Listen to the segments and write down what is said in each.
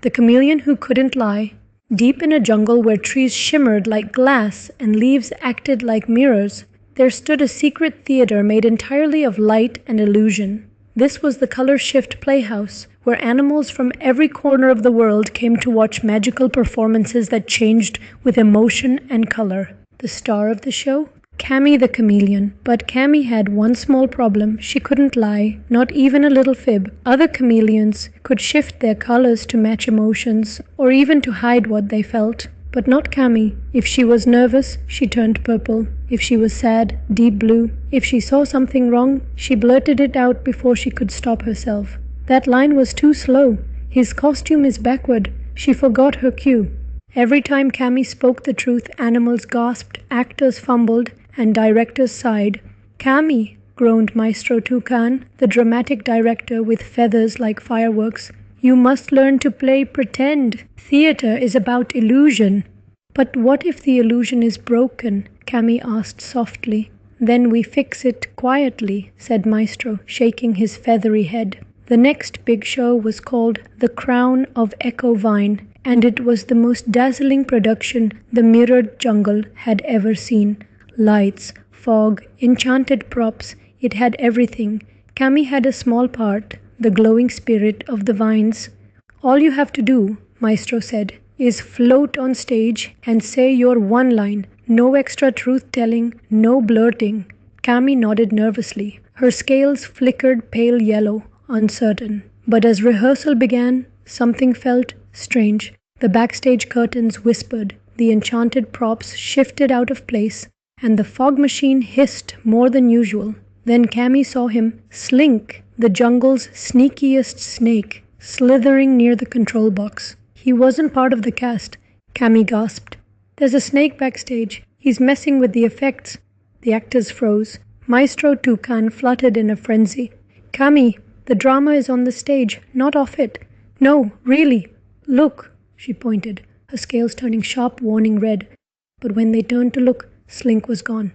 The chameleon who couldn't lie. Deep in a jungle where trees shimmered like glass and leaves acted like mirrors, there stood a secret theater made entirely of light and illusion. This was the Color Shift Playhouse, where animals from every corner of the world came to watch magical performances that changed with emotion and color. The star of the show? Cami the Chameleon. But Cami had one small problem. She couldn't lie, not even a little fib. Other chameleons could shift their colors to match emotions, or even to hide what they felt. But not Cami. If she was nervous, she turned purple. If she was sad, deep blue. If she saw something wrong, she blurted it out before she could stop herself. That line was too slow. His costume is backward. She forgot her cue. Every time Cami spoke the truth, animals gasped, actors fumbled, and directors sighed. Cami, groaned Maestro Toucan, the dramatic director with feathers like fireworks, you must learn to play pretend. Theater is about illusion. But what if the illusion is broken? Cami asked softly. Then we fix it quietly, said Maestro, shaking his feathery head. The next big show was called The Crown of Echo Vine, and it was the most dazzling production the mirrored jungle had ever seen. Lights, fog, enchanted props, it had everything. Cami had a small part, the glowing spirit of the vines. All you have to do, Maestro said, is float on stage and say your one line. No extra truth-telling, no blurting. Cami nodded nervously. Her scales flickered pale yellow, uncertain. But as rehearsal began, something felt strange. The backstage curtains whispered, the enchanted props shifted out of place, and the fog machine hissed more than usual. Then Cami saw him slink, the jungle's sneakiest snake, slithering near the control box. He wasn't part of the cast. Cami gasped. There's a snake backstage. He's messing with the effects. The actors froze. Maestro Toucan fluttered in a frenzy. Cami, the drama is on the stage, not off it. No, really. Look, she pointed, her scales turning sharp warning red. But when they turned to look, Slink was gone.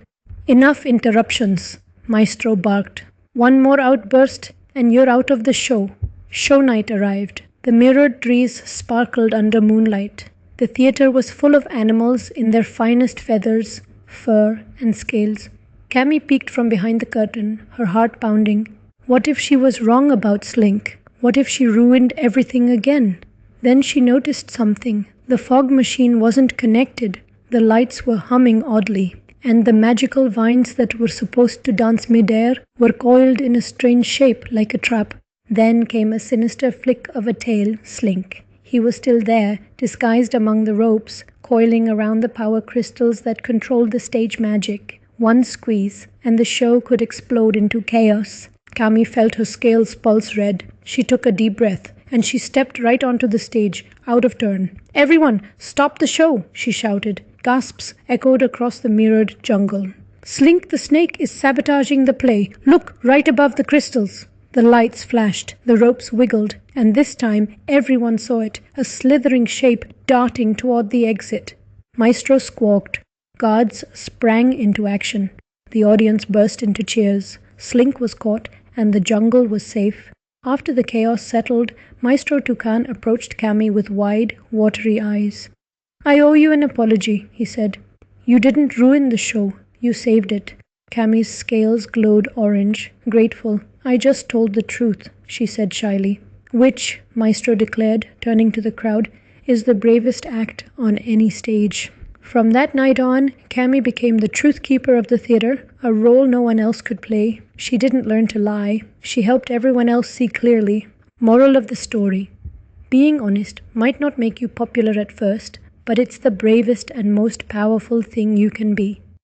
Enough interruptions, Maestro barked. One more outburst and you're out of the show. Show night arrived. The mirrored trees sparkled under moonlight. The theater was full of animals in their finest feathers, fur, and scales. Cami peeked from behind the curtain, her heart pounding. What if she was wrong about Slink? What if she ruined everything again? Then she noticed something. The fog machine wasn't connected. The lights were humming oddly, and the magical vines that were supposed to dance midair were coiled in a strange shape like a trap. Then came a sinister flick of a tail, Slink. He was still there, disguised among the ropes, coiling around the power crystals that controlled the stage magic. One squeeze, and the show could explode into chaos. Cami felt her scales pulse red. She took a deep breath, and she stepped right onto the stage, out of turn. Everyone, stop the show, she shouted. Gasps echoed across the mirrored jungle. Slink the snake is sabotaging the play. Look, right above the crystals. The lights flashed, the ropes wiggled, and this time everyone saw it, a slithering shape darting toward the exit. Maestro squawked. Guards sprang into action. The audience burst into cheers. Slink was caught, and the jungle was safe. After the chaos settled, Maestro Toucan approached Cami with wide, watery eyes. I owe you an apology, he said. You didn't ruin the show. You saved it. Cami's scales glowed orange, grateful. I just told the truth, she said shyly. Which, Maestro declared, turning to the crowd, is the bravest act on any stage. From that night on, Cami became the truth keeper of the theater, a role no one else could play. She didn't learn to lie. She helped everyone else see clearly. Moral of the story. Being honest might not make you popular at first, but it's the bravest and most powerful thing you can be.